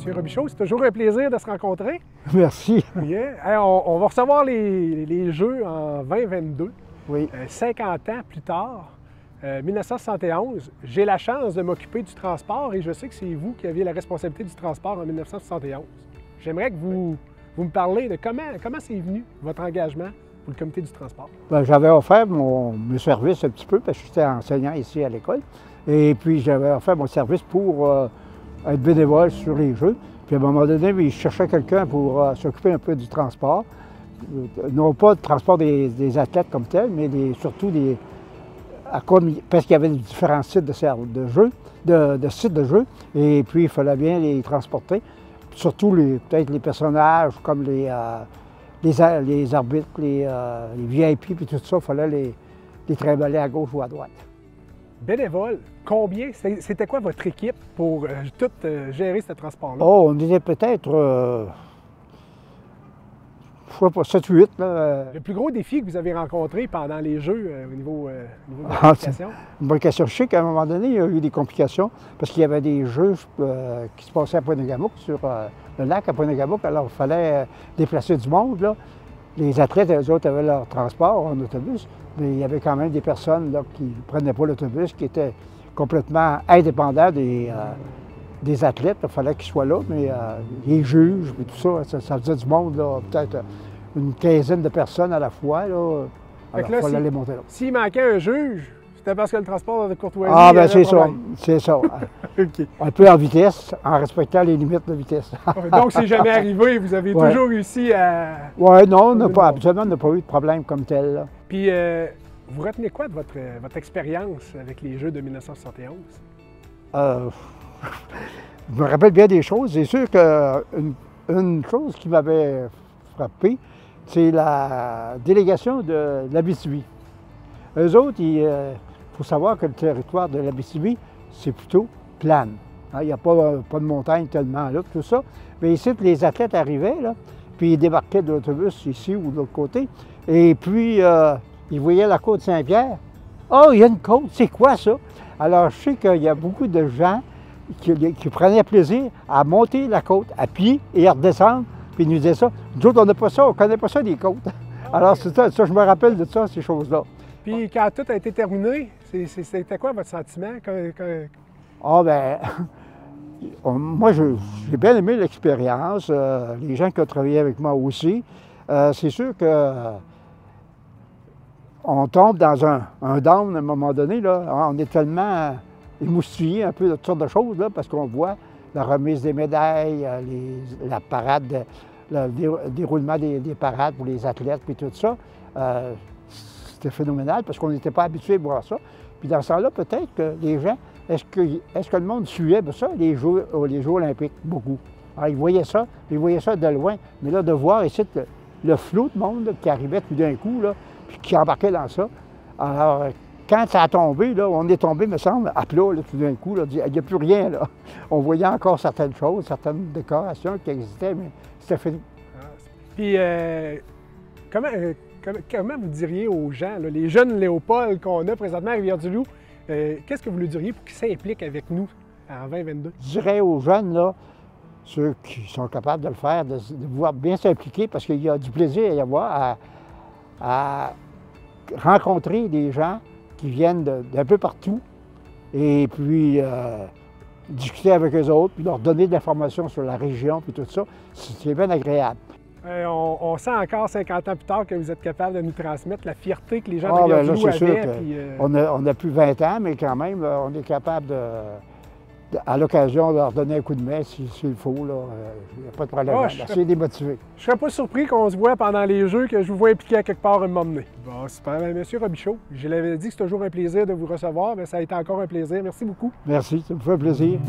M. Robichaud, c'est toujours un plaisir de se rencontrer. Merci. Bien. Hey, on va recevoir les Jeux en 2022, Oui. 50 ans plus tard, 1971. J'ai la chance de m'occuper du transport et je sais que c'est vous qui aviez la responsabilité du transport en 1971. J'aimerais que vous me parliez de comment c'est venu, votre engagement pour le comité du transport. Ben, j'avais offert mes services un petit peu parce que j'étais enseignant ici à l'école. Et puis j'avais offert mon service pour être bénévole sur les Jeux. Puis à un moment donné, je cherchais quelqu'un pour s'occuper un peu du transport. Non pas du transport des athlètes comme tel, mais surtout parce qu'il y avait différents sites de sites de jeux. Et puis il fallait bien les transporter. Surtout peut-être les personnages comme les arbitres, les VIP, puis tout ça, il fallait les trimballer à gauche ou à droite. Bénévole, combien? C'était quoi votre équipe pour tout gérer ce transport-là? Oh, on était peut-être, je ne sais pas, 7 ou 8. Là. Le plus gros défi que vous avez rencontré pendant les Jeux au niveau de la communication? Une bonne question. Je sais qu'à un moment donné, il y a eu des complications parce qu'il y avait des Jeux qui se passaient à Pointe-Négamouk, sur le lac à Pointe-Négamouk. Alors, il fallait déplacer du monde. Là. Les athlètes, eux autres, avaient leur transport en autobus, mais il y avait quand même des personnes là, qui ne prenaient pas l'autobus, qui étaient complètement indépendants des athlètes. Il fallait qu'ils soient là, mais les juges, et tout ça, ça faisait du monde, peut-être une quinzaine de personnes à la fois. Là. Alors, il fallait les monter là. S'il manquait un juge, c'était parce que le transport de courtoisie... Ah, bien, c'est ça, c'est ça. Okay. Un peu en vitesse, en respectant les limites de vitesse. Donc, c'est jamais arrivé, vous avez toujours réussi à... Oui, non, habituellement, on n'a pas eu de problème comme tel. Là. Puis, vous retenez quoi de votre expérience avec les Jeux de 1971? Je me rappelle bien des choses. C'est sûr qu'une chose qui m'avait frappé, c'est la délégation de l'Abitibi. Eux autres, il faut savoir que le territoire de l'Abitibi, c'est plutôt plane. Il n'y a pas de montagne tellement là, tout ça. Mais ici, les athlètes arrivaient, là, puis ils débarquaient de l'autobus ici ou de l'autre côté. Et puis, ils voyaient la côte Saint-Pierre. « Oh, il y a une côte, c'est quoi ça? » Alors, je sais qu'il y a beaucoup de gens qui prenaient plaisir à monter la côte à pied et à redescendre, puis ils nous disaient ça. Nous autres, on n'a pas ça, on ne connaît pas ça des côtes. Alors, c'est ça, je me rappelle de ça, ces choses-là. Puis, quand tout a été terminé, c'était quoi votre sentiment? Ah, bien, moi, j'ai bien aimé l'expérience, les gens qui ont travaillé avec moi aussi. C'est sûr que on tombe dans un down à un moment donné, là. On est tellement émoustillé un peu de toutes sortes de choses, là, parce qu'on voit la remise des médailles, la parade, le déroulement des parades pour les athlètes, puis tout ça. C'était phénoménal parce qu'on n'était pas habitué à voir ça. Puis dans ce temps-là, peut-être que les gens, est-ce que le monde suivait ça, les Jeux olympiques? Beaucoup. Alors, ils voyaient ça de loin. Mais là, de voir ici le flot de monde là, qui arrivait tout d'un coup, là, puis qui embarquait dans ça. Alors, quand ça a tombé, là, on est tombé, me semble, à plat, là, tout d'un coup, là, il n'y a plus rien. Là. On voyait encore certaines choses, certaines décorations qui existaient, mais c'était fini. Puis, comment vous diriez aux gens, là, les jeunes Léopold qu'on a présentement à Rivière-du-Loup, qu'est-ce que vous leur diriez pour qu'ils s'impliquent avec nous en 2022? Je dirais aux jeunes, là, ceux qui sont capables de le faire, de pouvoir bien s'impliquer parce qu'il y a du plaisir à y avoir à rencontrer des gens qui viennent d'un peu partout et puis discuter avec eux autres, puis leur donner de l'information sur la région, puis tout ça. C'est bien agréable. On sent encore 50 ans plus tard que vous êtes capable de nous transmettre la fierté que les gens de Rivière-du-Loup avaient. On a plus 20 ans, mais quand même, on est capable à l'occasion de leur donner un coup de main s'il faut. Il n'y a pas de problème. C'est démotivé. Je ne serais pas surpris qu'on se voit pendant les Jeux, que je vous vois impliqué à quelque part un moment donné. Bon, super. Monsieur Robichaud, je l'avais dit que c'est toujours un plaisir de vous recevoir, mais ça a été encore un plaisir. Merci beaucoup. Merci, ça me fait plaisir.